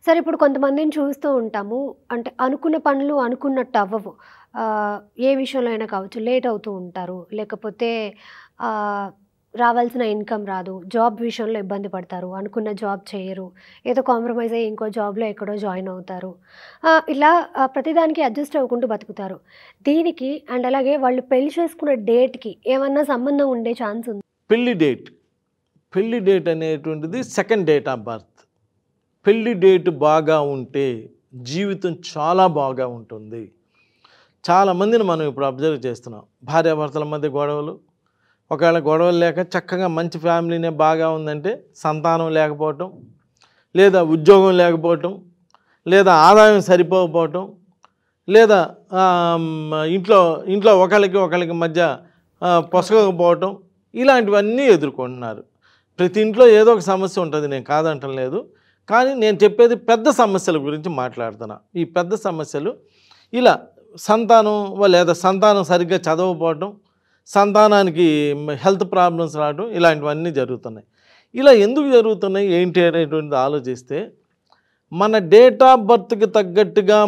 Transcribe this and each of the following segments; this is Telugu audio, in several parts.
సరే ఇప్పుడు కొంతమందిని చూస్తూ ఉంటాము. అంటే అనుకున్న పనులు అనుకున్నట్టు అవ్వవు. ఏ విషయంలో అయినా కావచ్చు. లేట్ అవుతూ ఉంటారు. లేకపోతే ఆహ్, రావాల్సిన ఇన్‌కమ్ రాదు. జాబ్ విషయంలో ఇబ్బంది పడతారు. అనుకున్న జాబ్ చేయరు. ఏదో కాంప్రమైజ్ అయ్యి ఇంకో జాబ్‌లో ఎక్కడో జాయిన్ అవుతారు. ఇలా ప్రతిదానికి అడ్జస్ట్ అవ్వకుంటూ బతుకుతారు. దీనికి అండ్ అలాగే వాళ్ళు పెళ్లి చేసుకున్న డేట్‌కి ఏమన్నా సంబంధం ఉండే ఛాన్స్ ఉందా? పెళ్లి డేట్. పెళ్లి డేట్ అనేటువంటిది సెకండ్ డేట్ ఆఫ్ బర్త్. పెళ్లి డేట్ బాగా ఉంటే జీవితం చాలా బాగా ఉంటుంది. చాలామందిని మనం ఇప్పుడు అబ్జర్వ్ చేస్తున్నాం. భార్యాభర్తల మధ్య గొడవలు, ఒకవేళ గొడవలు లేక చక్కగా మంచి ఫ్యామిలీనే బాగా ఉందంటే సంతానం లేకపోవటం, లేదా ఉద్యోగం లేకపోవటం, లేదా ఆదాయం సరిపోకపోవటం, లేదా ఇంట్లో ఇంట్లో ఒకళ్ళకి మధ్య పొసగకపోవటం, ఇలాంటివన్నీ ఎదుర్కొంటున్నారు. ప్రతి ఇంట్లో ఏదో ఒక సమస్య ఉంటుంది, నేను కాదంటం లేదు. కానీ నేను చెప్పేది పెద్ద సమస్యల గురించి మాట్లాడుతున్నా. ఈ పెద్ద సమస్యలు ఇలా సంతానం లేదా సంతానం సరిగ్గా చదవకపోవటం, సంతానానికి హెల్త్ ప్రాబ్లమ్స్ రావడం, ఇలాంటివన్నీ జరుగుతున్నాయి. ఇలా ఎందుకు జరుగుతున్నాయి ఏంటి అనేటువంటిది ఆలోచిస్తే, మన డేట్ ఆఫ్ బర్త్కి తగ్గట్టుగా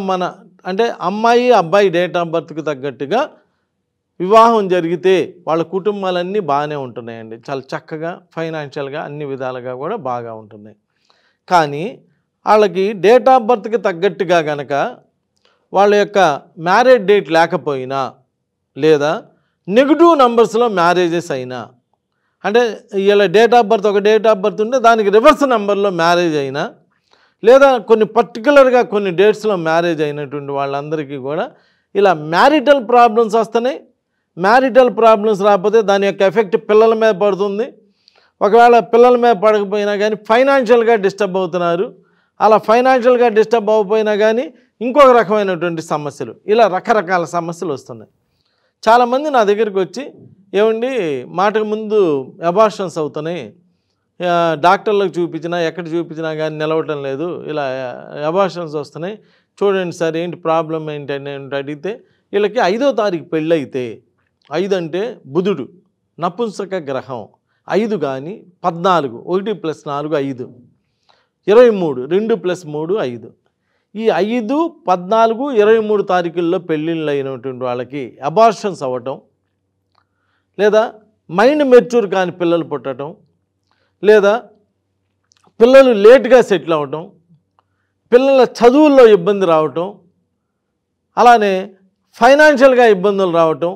అంటే అమ్మాయి అబ్బాయి డేట్ ఆఫ్ బర్త్కి తగ్గట్టుగా వివాహం జరిగితే వాళ్ళ కుటుంబాలన్నీ బాగానే ఉంటున్నాయండి. చాలా చక్కగా ఫైనాన్షియల్గా అన్ని విధాలుగా కూడా బాగా ఉంటున్నాయి. కానీ వాళ్ళకి డేట్ ఆఫ్ బర్త్కి తగ్గట్టుగా కనుక వాళ్ళ యొక్క మ్యారేజ్ డేట్ లేకపోయినా, లేదా నెగిటివ్ నెంబర్స్లో మ్యారేజెస్ అయినా, అంటే ఇలా డేట్ ఆఫ్ బర్త్ ఒక డేట్ ఆఫ్ బర్త్ ఉంటే దానికి రివర్స్ నెంబర్లో మ్యారేజ్ అయినా, లేదా కొన్ని పర్టికులర్గా కొన్ని డేట్స్లో మ్యారేజ్ అయినటువంటి వాళ్ళందరికీ కూడా ఇలా మ్యారిటల్ ప్రాబ్లమ్స్ వస్తున్నాయి. మ్యారిటల్ ప్రాబ్లమ్స్ రాకపోతే దాని యొక్క ఎఫెక్ట్ పిల్లల మీద పడుతుంది. ఒకవేళ పిల్లల మీద పడకపోయినా కానీ ఫైనాన్షియల్గా డిస్టర్బ్ అవుతున్నారు. అలా ఫైనాన్షియల్గా డిస్టర్బ్ అవ్వకపోయినా కానీ ఇంకొక రకమైనటువంటి సమస్యలు, ఇలా రకరకాల సమస్యలు వస్తున్నాయి. చాలామంది నా దగ్గరికి వచ్చి, ఏమండి మాటకు ముందు అబార్షన్స్ అవుతున్నాయి, డాక్టర్లకు చూపించినా ఎక్కడ చూపించినా కానీ నిలవటం లేదు, ఇలా అబార్షన్స్ వస్తున్నాయి, చూడండి సార్ ఏంటి ప్రాబ్లం ఏంటి అని అడిగితే, వీళ్ళకి 5వ తారీఖు పెళ్ళి అయితే, 5 అంటే బుధుడు నపుంసక గ్రహం, 5 కానీ 14, 1 + 4 5, 23, 2 + 3 5. ఈ 5, 14, 23 తారీఖుల్లో పెళ్ళిళ్ళు అయినటువంటి వాళ్ళకి అబార్షన్స్ అవ్వటం, లేదా మైండ్ మెచ్యూర్ కాని పిల్లలు పుట్టడం, లేదా పిల్లలు లేట్గా సెటిల్ అవ్వటం, పిల్లల చదువుల్లో ఇబ్బంది రావటం, అలానే ఫైనాన్షియల్గా ఇబ్బందులు రావటం,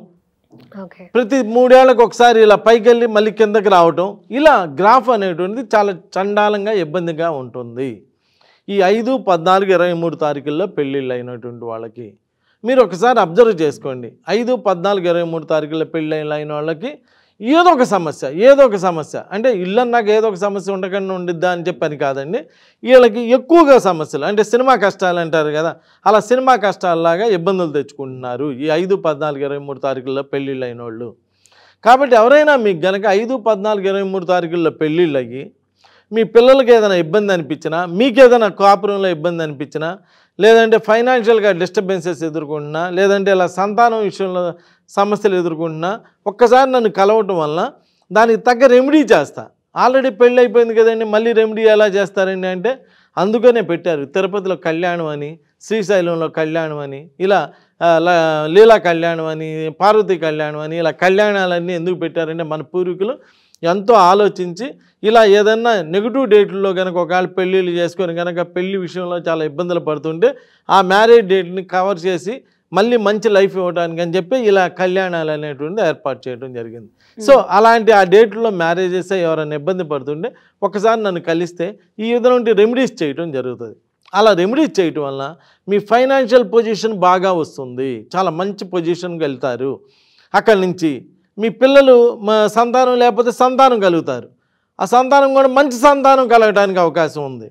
ప్రతి 3 ఏళ్ళకి ఒకసారి ఇలా పైకి వెళ్ళి మళ్ళీ కిందకి రావటం, ఇలా గ్రాఫ్ అనేటువంటిది చాలా చండాలంగా ఇబ్బందిగా ఉంటుంది. ఈ 5, 14, 23 తారీఖుల్లో పెళ్ళిళ్ళు అయినటువంటి వాళ్ళకి మీరు ఒకసారి అబ్జర్వ్ చేసుకోండి. 5, 14, 23 తారీఖుల్లో పెళ్ళిళ్ళు అయిన వాళ్ళకి ఏదో ఒక సమస్య అంటే ఇల్లన్నాక ఏదో ఒక సమస్య ఉండకుండా ఉండిద్దా అని చెప్పని కాదండి, వీళ్ళకి ఎక్కువగా సమస్యలు, అంటే సినిమా కష్టాలు అంటారు కదా, అలా సినిమా కష్టాలలాగా ఇబ్బందులు తెచ్చుకుంటున్నారు ఈ 5, 14, 23 తారీఖుల్లో పెళ్ళిళ్ళు అయిన వాళ్ళు. కాబట్టి ఎవరైనా మీకు కనుక 5, 14, 23 తారీఖుల్లో పెళ్ళిళ్ళు అయ్యి మీ పిల్లలకి ఏదైనా ఇబ్బంది అనిపించినా, మీకు ఏదైనా కాపురంలో ఇబ్బంది అనిపించినా, లేదంటే ఫైనాన్షియల్గా డిస్టర్బెన్సెస్ ఎదుర్కొంటున్నా, లేదంటే ఇలా సంతానం విషయంలో సమస్యలు ఎదుర్కొంటున్నా, ఒక్కసారి నన్ను కలవటం వల్ల దానికి తగ్గ రెమెడీ చేస్తా. ఆల్రెడీ పెళ్ళి అయిపోయింది కదండి, మళ్ళీ రెమెడీ ఎలా చేస్తారండి అంటే, అందుకనే పెట్టారు తిరుపతిలో కళ్యాణం అని, శ్రీశైలంలో కళ్యాణం అని, ఇలా లీలా కళ్యాణం అని, పార్వతీ కళ్యాణం అని, ఇలా కళ్యాణాలన్నీ ఎందుకు పెట్టారంటే మన పూర్వీకులు ఎంతో ఆలోచించి, ఇలా ఏదన్నా నెగిటివ్ డేట్లో కనుక ఒకవేళ పెళ్ళిళ్ళు చేసుకొని కనుక పెళ్లి విషయంలో చాలా ఇబ్బందులు పడుతుంటే ఆ మ్యారేజ్ డేట్ని కవర్ చేసి మళ్ళీ మంచి లైఫ్ ఇవ్వడానికి అని చెప్పి ఇలా కళ్యాణాలు అనేటువంటిది ఏర్పాటు చేయడం జరిగింది. సో అలాంటి ఆ డేట్లో మ్యారేజెస్ ఎవరైనా ఇబ్బంది పడుతుంటే ఒకసారి నన్ను కలిస్తే ఈ విధంగా రెమెడీస్ చేయడం జరుగుతుంది. అలా రెమెడీస్ చేయటం వల్ల మీ ఫైనాన్షియల్ పొజిషన్ బాగా వస్తుంది, చాలా మంచి పొజిషన్కి వెళ్తారు. అక్కడి నుంచి మీ పిల్లలు సంతానం లేకపోతే సంతానం కలుగుతారు, ఆ సంతానం కూడా మంచి సంతానం కలగడానికి అవకాశం ఉంది.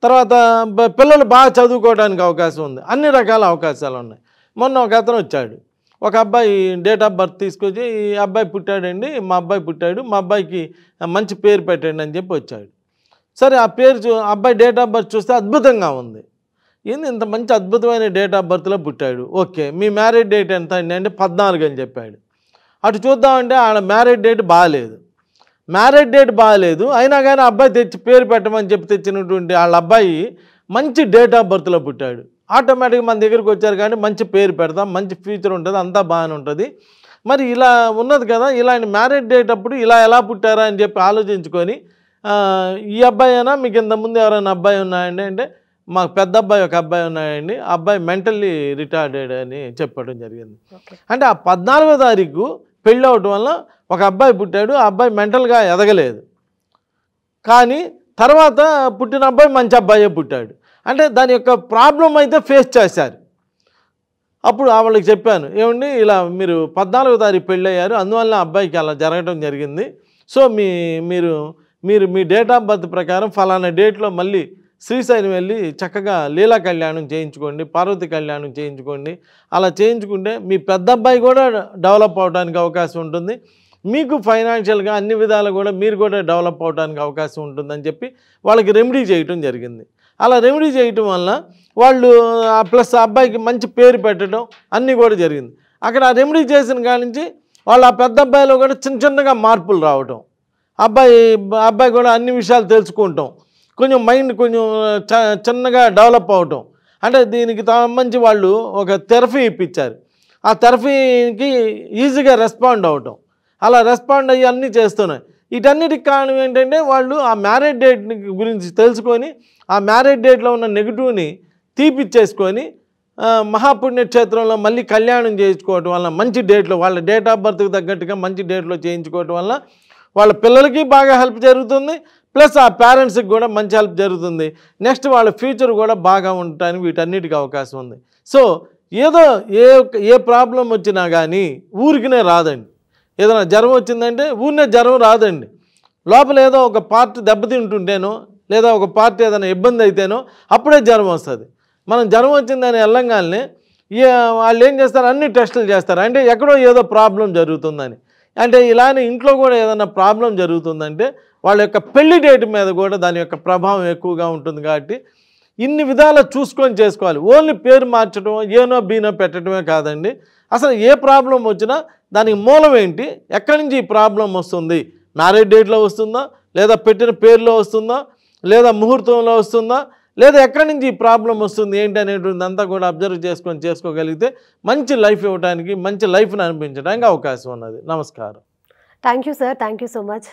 తర్వాత పిల్లలు బాగా చదువుకోవడానికి అవకాశం ఉంది, అన్ని రకాల అవకాశాలు ఉన్నాయి. మొన్న ఒక అతను వచ్చాడు, ఒక అబ్బాయి డేట్ ఆఫ్ బర్త్ తీసుకొచ్చి, ఈ అబ్బాయి పుట్టాడండి, మా అబ్బాయి పుట్టాడు, మా అబ్బాయికి మంచి పేరు పెట్టండి అని చెప్పి వచ్చాడు. సరే ఆ పేరు అబ్బాయి డేట్ ఆఫ్ బర్త్ చూస్తే అద్భుతంగా ఉంది. ఏంది ఇంత మంచి అద్భుతమైన డేట్ ఆఫ్ బర్త్లో పుట్టాడు, ఓకే మీ మ్యారేజ్ డేట్ ఎంత అండి అంటే 14 అని చెప్పాడు. అటు చూద్దామంటే ఆడ మ్యారేజ్ డేట్ బాగాలేదు, అయినా కానీ అబ్బాయి తెచ్చి పేరు పెట్టమని చెప్పి తెచ్చినటువంటి వాళ్ళ అబ్బాయి మంచి డేట్ ఆఫ్ బర్త్లో పుట్టాడు, ఆటోమేటిక్గా మన దగ్గరికి వచ్చారు కానీ మంచి పేరు పెడతాం, మంచి ఫ్యూచర్ ఉంటుంది, అంతా బాగానే ఉంటుంది. మరి ఇలా ఉన్నది కదా, ఇలాంటి మ్యారేజ్ డేట్ అప్పుడు ఇలా ఎలా పుట్టారా అని చెప్పి ఆలోచించుకొని ఈ అబ్బాయి అయినా మీకు ఇంతకుముందు ఎవరైనా అబ్బాయి ఉన్నాయండి అంటే మాకు పెద్ద అబ్బాయి ఒక అబ్బాయి ఉన్నాయండి, ఆ అబ్బాయి మెంటల్లీ రిటార్డెడ్ అని చెప్పడం జరిగింది. అంటే ఆ 14వ తారీఖు పెళ్ళి అవటం వల్ల ఒక అబ్బాయి పుట్టాడు, ఆ అబ్బాయి మెంటల్గా ఎదగలేదు, కానీ తర్వాత పుట్టిన అబ్బాయి మంచి అబ్బాయే పుట్టాడు. అంటే దాని యొక్క ప్రాబ్లం అయితే ఫేస్ చేశారు. అప్పుడు వాళ్ళకి చెప్పాను, ఏమండి ఇలా మీరు 14వ తారీఖు పెళ్ళయ్యారు, అందువల్ల అబ్బాయికి అలా జరగడం జరిగింది. సో మీరు మీ డేట్ ఆఫ్ బర్త్ ప్రకారం ఫలానా డేట్లో మళ్ళీ శ్రీశైలం వెళ్ళి చక్కగా లీలా కళ్యాణం చేయించుకోండి, పార్వతి కళ్యాణం చేయించుకోండి. అలా చేయించుకుంటే మీ పెద్ద అబ్బాయి కూడా డెవలప్ అవడానికి అవకాశం ఉంటుంది, మీకు ఫైనాన్షియల్గా అన్ని విధాలు కూడా మీరు కూడా డెవలప్ అవడానికి అవకాశం ఉంటుందని చెప్పి వాళ్ళకి రెమెడీ చేయటం జరిగింది. అలా రెమెడీ చేయటం వల్ల వాళ్ళు ప్లస్ అబ్బాయికి మంచి పేరు పెట్టడం అన్నీ కూడా జరిగింది. అక్కడ ఆ రెమెడీ చేసిన కాడి నుంచి వాళ్ళు ఆ పెద్ద అబ్బాయిలో కూడా చిన్నగా మార్పులు రావటం, అబ్బాయి కూడా అన్ని విషయాలు తెలుసుకుంటాం, కొంచెం మైండ్ కొంచెం చిన్నగా డెవలప్ అవటం. అంటే దీనికి సంబంధించి వాళ్ళు ఒక థెరపీ ఇప్పించారు, ఆ థెరపీకి ఈజీగా రెస్పాండ్ అవటం, అలా రెస్పాండ్ అయ్యి అన్నీ చేస్తున్నాయి. వీటన్నిటికి కారణం ఏంటంటే వాళ్ళు ఆ మ్యారేజ్ డేట్ గురించి తెలుసుకొని ఆ మ్యారేజ్ డేట్లో ఉన్న నెగిటివ్ని తీపిచ్చేసుకొని మహాపుణ్యక్షేత్రంలో మళ్ళీ కళ్యాణం చేయించుకోవటం వల్ల మంచి డేట్లో వాళ్ళ డేట్ ఆఫ్ బర్త్కి తగ్గట్టుగా మంచి డేట్లో చేయించుకోవటం వల్ల వాళ్ళ పిల్లలకి బాగా హెల్ప్ జరుగుతుంది, ప్లస్ ఆ పేరెంట్స్కి కూడా మంచి హెల్ప్ జరుగుతుంది. నెక్స్ట్ వాళ్ళ ఫ్యూచర్ కూడా బాగా ఉండటానికి వీటన్నిటికీ అవకాశం ఉంది. సో ఏదో ఏ ప్రాబ్లం వచ్చినా కానీ ఊరికినే రాదండి. ఏదైనా జ్వరం వచ్చిందంటే ఊరినే జ్వరం రాదండి, లోపల ఏదో ఒక పార్ట్ దెబ్బతింటుంటేనో లేదా ఒక పార్ట్ ఏదైనా ఇబ్బంది అయితేనో అప్పుడే జ్వరం వస్తుంది. మనం జ్వరం వచ్చిందని వెళ్ళంగానే వాళ్ళు ఏం చేస్తారు, అన్ని టెస్టులు చేస్తారు, అంటే ఎక్కడో ఏదో ప్రాబ్లం జరుగుతుందని. అంటే ఇలానే ఇంట్లో కూడా ఏదైనా ప్రాబ్లం జరుగుతుందంటే వాళ్ళ యొక్క పెళ్లి డేట్ మీద కూడా దాని యొక్క ప్రభావం ఎక్కువగా ఉంటుంది. కాబట్టి ఇన్ని విధాలు చూసుకొని చేసుకోవాలి. ఓన్లీ పేరు మార్చడం, ఏనో బీనో పెట్టడమే కాదండి, అసలు ఏ ప్రాబ్లం వచ్చినా దానికి మూలం ఏంటి, ఎక్కడి నుంచి ఈ ప్రాబ్లం వస్తుంది, మ్యారేజ్ డేట్లో వస్తుందా, లేదా పెట్టిన పేరులో వస్తుందా, లేదా ముహూర్తంలో వస్తుందా, లేదా ఎక్కడి నుంచి ఈ ప్రాబ్లం వస్తుంది ఏంటి అనేటువంటి అంతా కూడా అబ్జర్వ్ చేసుకోగలిగితే మంచి లైఫ్ ఇవ్వడానికి, మంచి లైఫ్ని అనిపించడానికి అవకాశం ఉన్నది. నమస్కారం. Thank you sir, thank you so much.